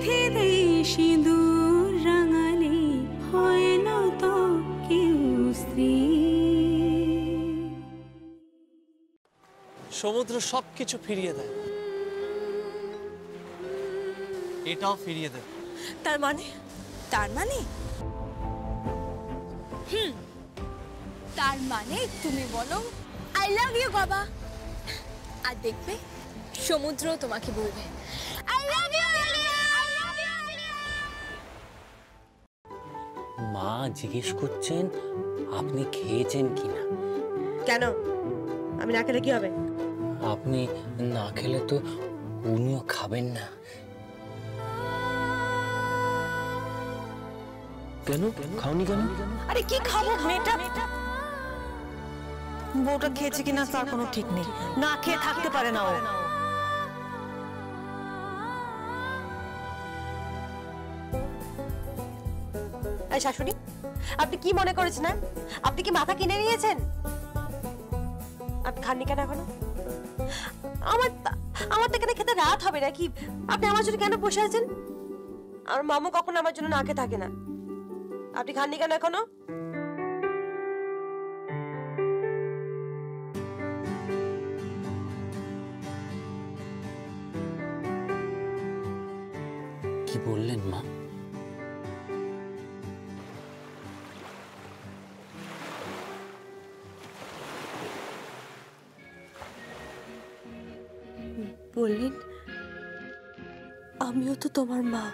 চিঠিতে সিঁদুর রাঙালে হয় না তো কেউ স্ত্রী। সমুদ্র সবকিছু ফিরিয়ে দেয়, এটাও ফিরিয়ে দেয়। তার মানে তার মানে তুমি বলো আই লাভ ইউ বাবা, আর দেখবে সমুদ্র তোমাকে বলবে আই লাভ ইউ। মা জিজ্ঞেস করছেন আপনি খেয়েছেন কিনা। কেন? আমি না খেলে কি হবে? আপনি না খেলে তো উনিও খাবেন না। কেন খাওনি কেন? আরে কি খাবো? মেয়েটা বউটা খেয়েছে কিনা তার কোনো ঠিক নেই, না খেয়ে থাকতে পারে না ও। এই শাশুড়ি, আপনি কি মনে করেছেন? আপনি কি মাথা কিনে নিয়েছেন? আপনি খাননি কেন এখনো? আমার তো এখানে খেতে রাত হবে নাকি? আপনি আমার জন্য কেন বসে আছেন? আর মামু কখনো আমার জন্য না খেয়ে থাকে না। আপনি খাননি কেন এখনো? কি বললেন মা? বললেন আমিও তো তোমার মা।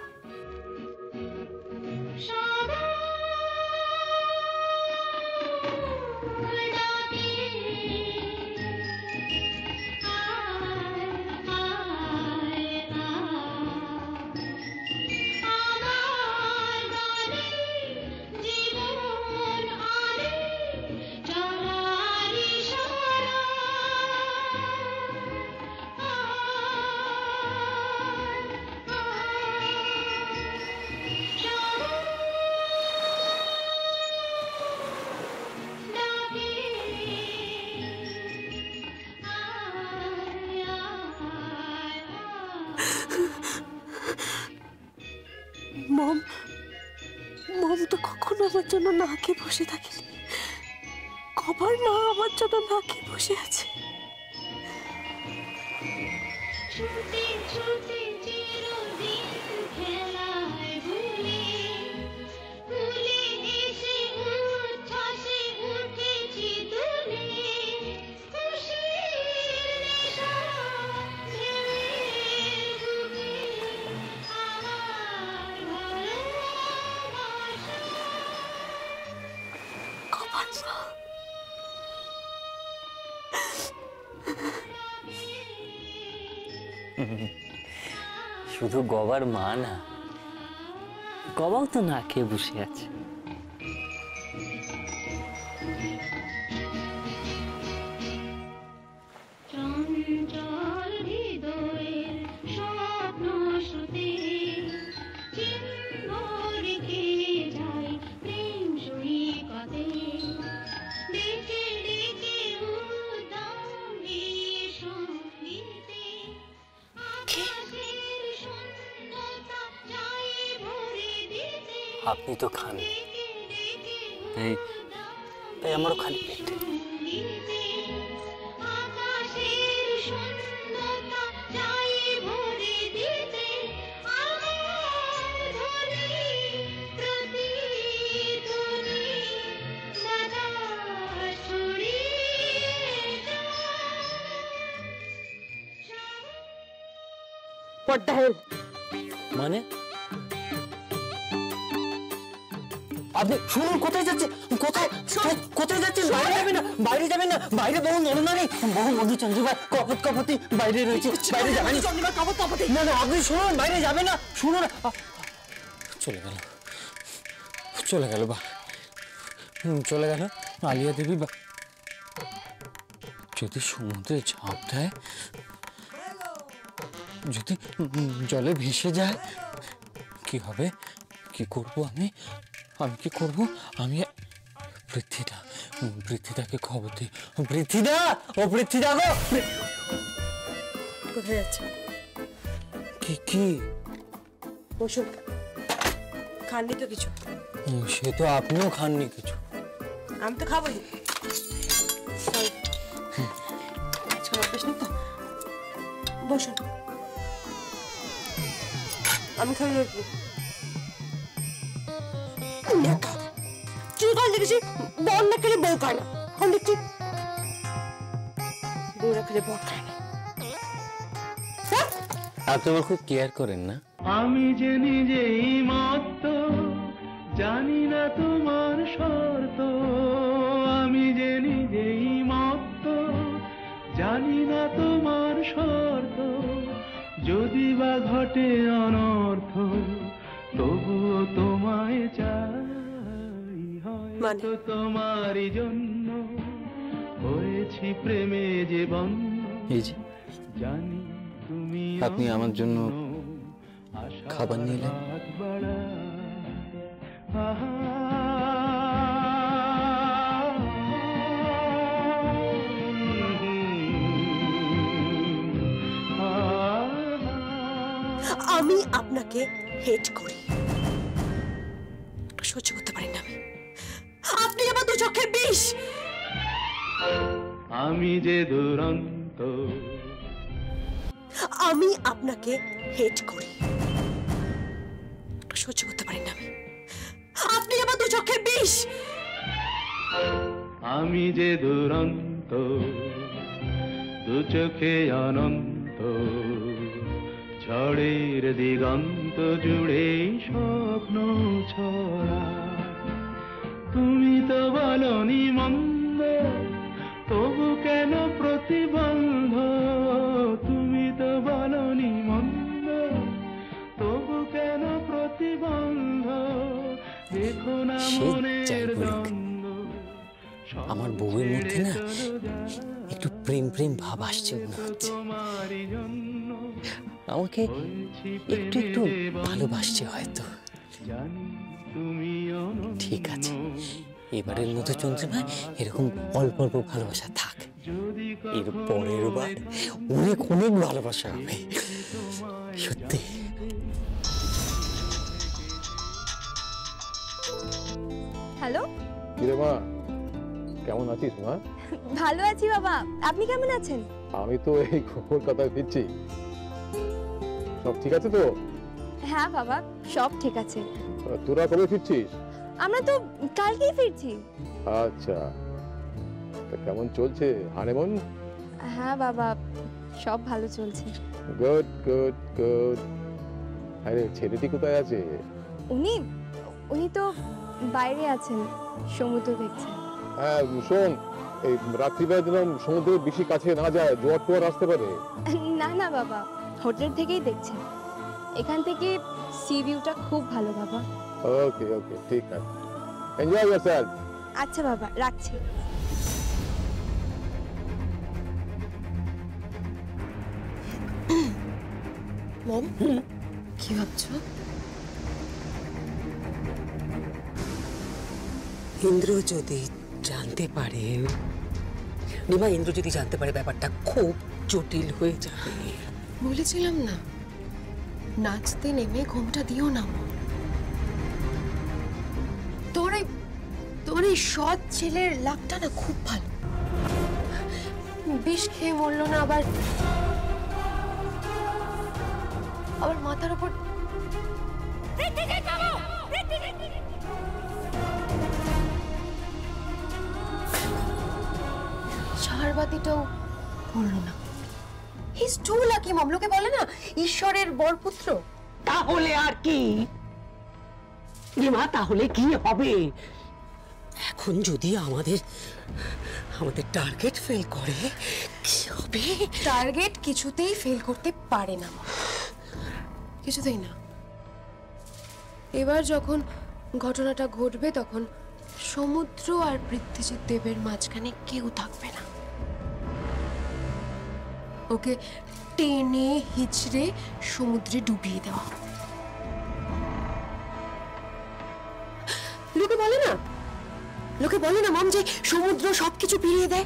মম তো কখনো আমার জন্য না খেয়ে বসে থাকেনি, কবার না আমার জন্য না খেয়ে বসে আছে। শুধু গবার মা না, গবাও তো না খেয়ে বসে আছে। আপনি তো খান, তাই আমারও খালি পেট। মানে আপনি শুনুন, কোথায় যাচ্ছে? কোথায় যাচ্ছেন? বাইরে যাবেন না, বাইরে যাবেন না, বাইরে বহু নরনারী, বহু মধু চন্দ্রিমা কপত কপতি বাইরে রয়েছে, বাইরে যাবেন চন্দ্রিমা কপত কপতি। না আপনি শুনুন, বাইরে যাবেন না, শুনুন। চলে গেল বা চলে গেল আলিয়া দেবী। বা যদি সমুদ্রে ঝাঁপ দেয়, যদি জলে ভেসে যায়, কি হবে? কি করবো আমি? কি করবো আমি? বৃদ্ধিদাকে খবর দিই। বৃদ্ধিদা, ও বৃদ্ধিদা গো! কোথায় যাচ্ছে? কি বসুন, খাননি তো কিছু? সে তো আপনিও খাননি কিছু। আমি তো খাবোই। আজকাল অভ্যাস নেই তো। বসুন, আমি খাই রুটি। চিরকাল দেখেছি বর না খেলে বউ খায় না, এখন দেখছি বউ না খেলে বর খায় না। আপনি আমার খুব কেয়ার করেন না? আমি যে নিজেই মত্ত, জানি না তোমার শর্ত। আমি যে নিজেই মত্ত, জানি না তোমার শর্ত। যদি বা ঘটে অনর্থ, তবুও তোমায় চাই। হয়তো তোমারই জন্য হয়েছি প্রেমে যে বন্ধ। এই যে জানি তুমি আপনি আমার জন্য খাবার নিয়ে এলেন। আমি আপনাকে হেট করি, সহ্য করতে পারি না আমি। আপনি আমার দু চোখের বিষ। আমি যে দুরন্ত, আমি আপনাকে হেট করি, সহ্য করতে পারি না আমি। আপনি আমার দু চোখের বিষ। আমি যে দুরন্ত, দু চোখে অনন্ত। ঝড়ের দিগন্ত জুড়ে স্বপ্ন ছড়া। তুমি তো বলনি মন্দ, তবু কেন প্রতিবন্ধ। তুমি তো বলনি মন্দ, তবু কেন প্রতিবন্ধ। দেখো না মনের দ্বন্দ্ব। আমার বউয়ের মধ্যে না একটু প্রেম প্রেম ভাব আসছে মনে হচ্ছে। আমাকে একটু একটু ভালোবাসছে হয়তো। ঠিক আছে, এবারের মতো চন্দ্রিমা এরকম অল্প অল্প ভালোবাসা থাক। এর পরের বার অনেক অনেক ভালোবাসা হবে সত্যি। হ্যালো, কিরে মা, কেমন আছিস মা? ভালো আছি বাবা, আপনি কেমন আছেন? আমি তো এই কলকাতায় ফিরছি। সব ঠিক আছে তো? হ্যাঁ বাবা, সব ঠিক আছে। তোরা কবে ফিরছিস? আমরা তো কালকেই ফিরছি। আচ্ছা, তা কেমন চলছে হানিমুন? হ্যাঁ বাবা, সব ভালো চলছে। Good good good. আরে ছেলেটি কোথায় আছে? উনি তো বাইরে আছেন, সমুদ্র দেখছেন। হ্যাঁ শোন, এই রাত্রিবেলা যেন সমুদ্রের বেশি কাছে না যায়, জোয়ার টোয়ার আসতে পারে। না না বাবা, হোটেল থেকেই দেখছেন। এখান থেকে সি ভিউটা খুব ভালো বাবা। ওকে ওকে, ঠিক আছে। Enjoy yourself. আচ্ছা বাবা, রাখছি। মম, কি ভাবছো? ইন্দ্র যদি জানতে পারে, নিমা, ইন্দ্র যদি জানতে পারে ব্যাপারটা খুব জটিল হয়ে যাবে। বলেছিলাম না, নাচতে নেমে ঘুমটা দিও না। তোর এই সৎ ছেলের লাভটা না খুব ভালো। বিষ খেয়ে মরলো না, আবার মাথার উপর ঝাড়বাতিটাও পড়লো না। হি ইজ টু লাকি মম। লোকে বলে না, ঈশ্বরের বরপুত্র। তাহলে আর কি নিমা, তাহলে কি হবে? এখন যদি আমাদের টার্গেট ফেল করে কি হবে? টার্গেট কিছুতেই ফেল করতে পারে না, কিছুতেই না। এবার যখন ঘটনাটা ঘটবে, তখন সমুদ্র আর পৃথ্বীজিৎ দেবের মাঝখানে কেউ থাকবে না। ওকে টেনে হিচড়ে সমুদ্রে ডুবিয়ে দেওয়া হবে। লোকে বলে না মম, যে সমুদ্র সবকিছু ফিরিয়ে দেয়,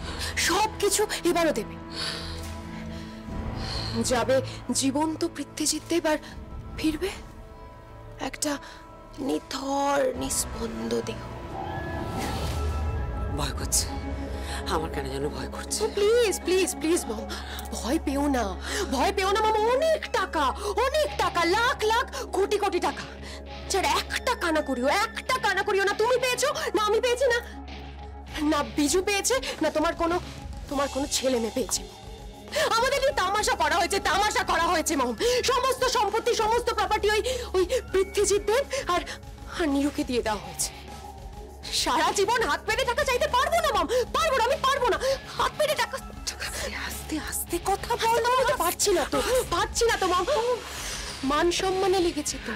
সবকিছু এবারও দেবে। যাবে জীবন্ত পৃথ্বীজিৎ দেব আর ফিরবে একটা নিথর নিস্পন্দ দেহ। ভয় করছে, আমার কেন যেন ভয় করছে। প্লিজ প্লিজ প্লিজ মম, ভয় পেও না, ভয় পেও না মম। অনেক টাকা, অনেক টাকা, লাখ লাখ কোটি কোটি টাকা, যার একটা কানা করিও, একটা কানা করিও না। তুমি পেয়েছো না আমি পেয়েছি, না না বিজু পেয়েছে, না তোমার কোনো ছেলে মেয়ে পেয়েছে। আমাদের এই তামাশা করা হয়েছে, তামাশা করা হয়েছে মম। সমস্ত সম্পত্তি, সমস্ত প্রপার্টি ওই পৃথ্বীজিৎ দেব আর নীরুকে দিয়ে দেওয়া হয়েছে। সারা জীবন হাত পেতে টাকা চাইতে পারবো না মম, পারবো না, আমি পারবো না হাত পেতে টাকা। আস্তে আস্তে কথা বল। পারছি না তো মম। মান সম্মানে লেগেছে তো,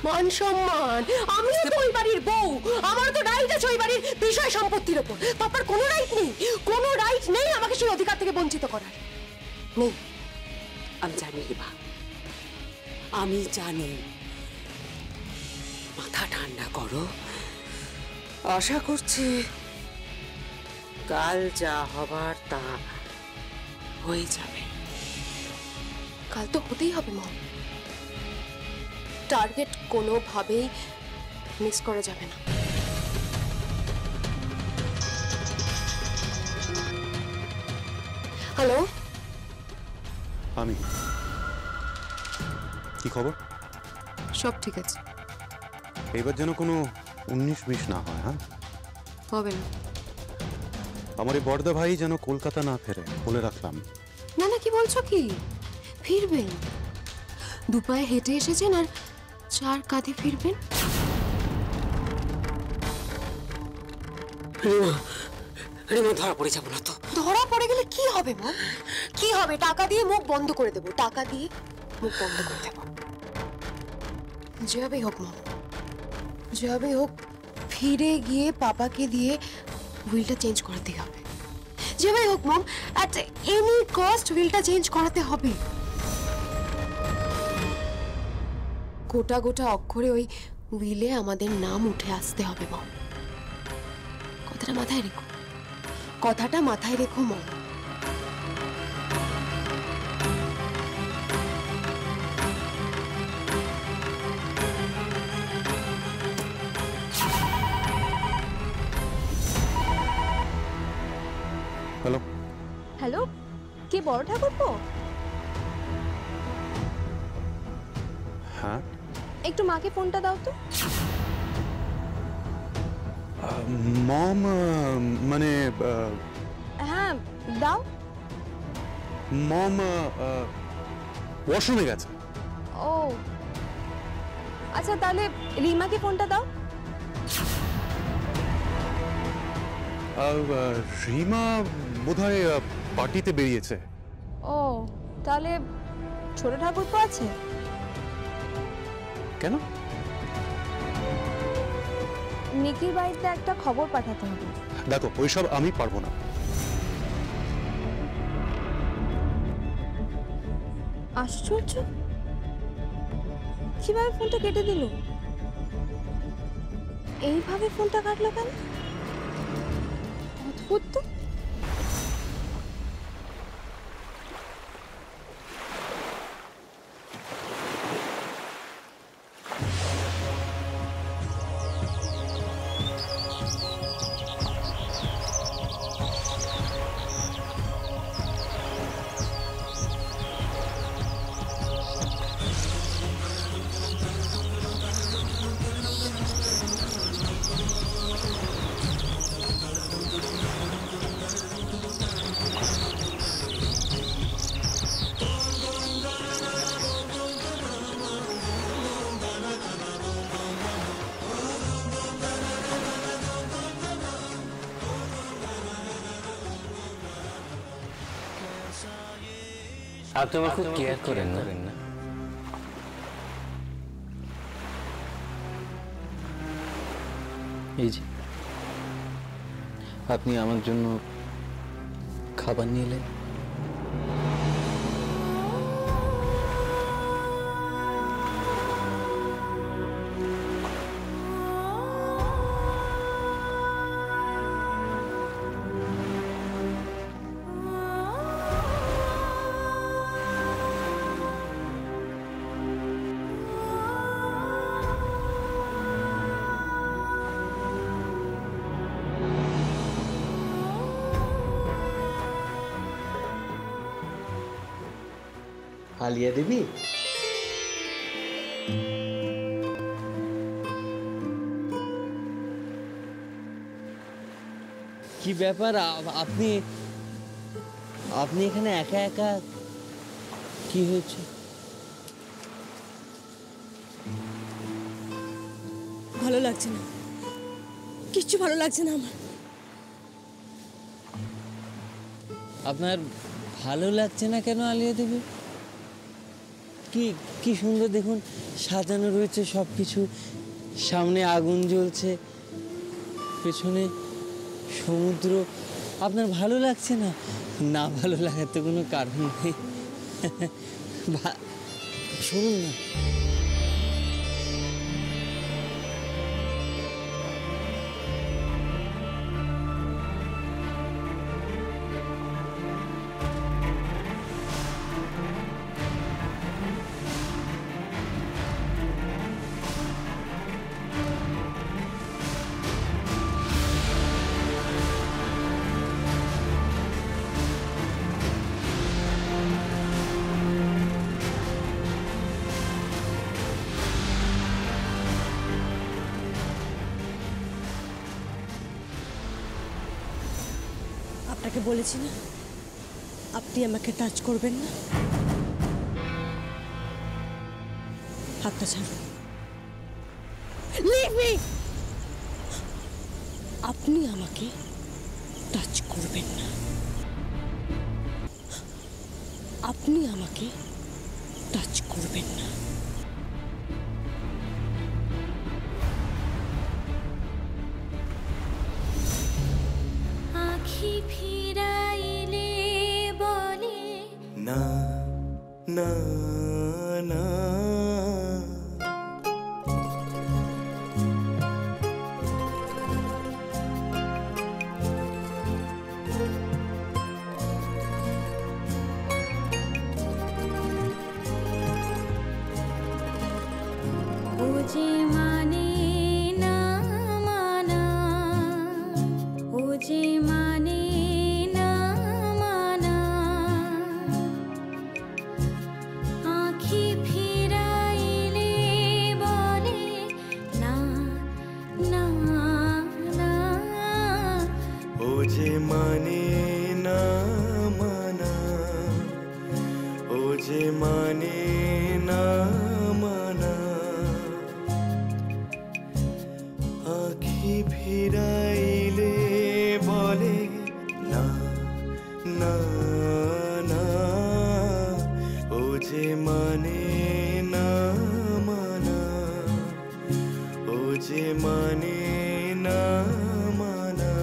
মান সম্মান। আমি তো ওই বাড়ির বউ, আমার তো রাইট আছে ওই বাড়ির বিষয় সম্পত্তির উপর। পাপার কোনো রাইট নেই, কোনো রাইট নেই আমাকে সেই অধিকার থেকে বঞ্চিত করার, নেই। আমি জানি রিমা, আমি জানি। মাথা ঠান্ডা করো, আশা করছি কাল যা হবার তা হয়ে যাবে। কাল তো হতেই হবে মম, টার্গেট কোনোভাবেই মিস করা যাবে না। হ্যালো, আমি কি খবর? সব ঠিক আছে, এবার যেন কোনো 19-20 না হয়। হ্যাঁ, হবে না। আমার এই বড়দা ভাই যেন কলকাতা না ফেরে, বলে রাখলাম। না না, কি বলছো কি? ফিরবেন, দুপায়ে হেঁটে এসেছেন আর 4 কাঁধে ফিরবেন। রিমা ধরা পড়ে যাবো না তো? ধরা পড়ে গেলে কি হবে মা? কি হবে? টাকা দিয়ে মুখ বন্ধ করে দেবো, টাকা দিয়ে মুখ বন্ধ করে দেবো। যেভাবেই হোক মা, যেভাবেই হোক ফিরে গিয়ে পাপাকে দিয়ে হুইলটা চেঞ্জ করাতে হবে। যেভাবেই হোক মম, অ্যাট এনি কস্ট হুইলটা চেঞ্জ করাতে হবে। গোটা গোটা অক্ষরে ওই হুইলে আমাদের নাম উঠে আসতে হবে মম। কথাটা মাথায় রেখো, কথাটা মাথায় রেখো মম। হ্যালো হ্যালো, কে বড় ঠাকুরপো? হ্যাঁ, একটু মাকে ফোনটা দাও তো। মম, মানে হ্যাঁ দাও। মম ওয়াশরুমে গেছে। ও আচ্ছা, তাহলে রিমাকে ফোনটা দাও। রিমা বোধহয় পার্টিতে বেরিয়েছে। ও তাহলে ছোট ঠাকুরপো আছে? কেন? নিকির বাড়িতে একটা খবর পাঠাতে হবে। দেখো, ওইসব আমি পারবো না। আশ্চর্য, কিভাবে ফোনটা কেটে দিল? এইভাবে ফোনটা কাটলো কেন? অদ্ভুত তো। আপনি আমার খুব কেয়ার করেন না? এই যে আপনি আমার জন্য খাবার নিয়ে এলেন। আলিয়া দেবী, কি ব্যাপার? আপনি আপনি এখানে একা একা? কি হয়েছে? ভালো লাগছে না, কিচ্ছু ভালো লাগছে না আমার। আপনার ভালো লাগছে না কেন আলিয়া দেবী? কি কি সুন্দর দেখুন, সাজানো রয়েছে সব কিছু, সামনে আগুন জ্বলছে, পেছনে সমুদ্র। আপনার ভালো লাগছে না? না ভালো লাগার তো কোনো কারণ নেই। শুনুন না, আপনাকে বলেছি না আপনি আমাকে টাচ করবেন না। হাতটা ছাড়ুন। Leave me! আপনি আমাকে টাচ করবেন না। আপনি আমাকে টাচ করবেন না। আখি ফিরাইলে বলে না না না, ও যে মানে না মানা, ও যে মানে না মানা, আখি ফিরাইলে বলে না না না, ও যে মানে না মানা, ও যে মানে না মানা, আখি ফিরাইলে বলে না না না, ও যে মানে না মানা, ও যে মানে না মানা।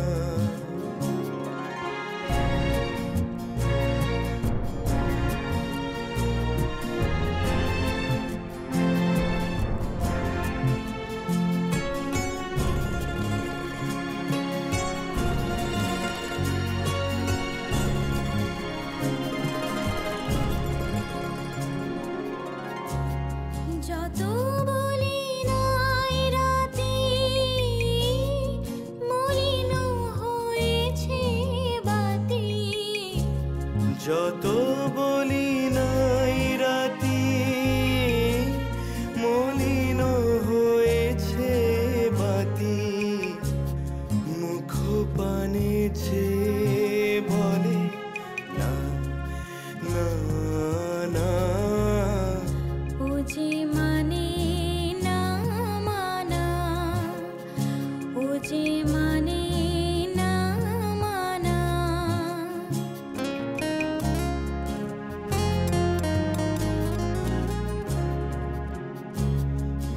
যত বলি নাই রাতে মলিন হয়েছে বাতি, যত বলি নাই রাতি মলিন হয়েছে বাতি, মুখ পানে বলে না না না, ও যে মানে না মানা, ও যে মানে না মানা,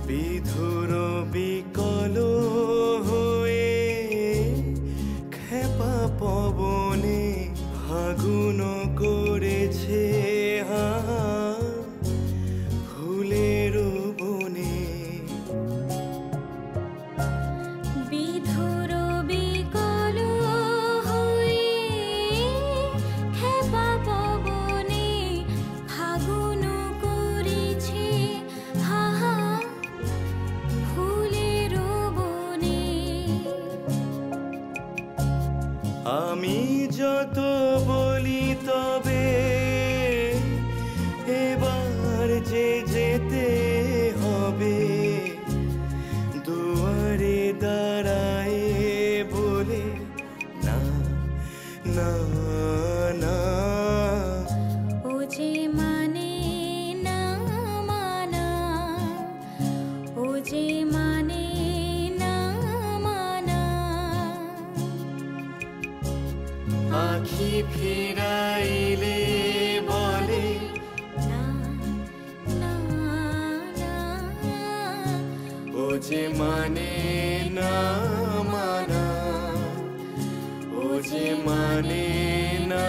বিধুর বিকল হয়ে খেপা পবনে ফাগুন করেছে হা ফুলের বনে, বিধুর বিকল হয়ে খেপা পবনে ফাগুন করেছে হা ফুলের বনে। ফিরাইলে বলে না না না ও যে মানে না মানা, ও যে মানে না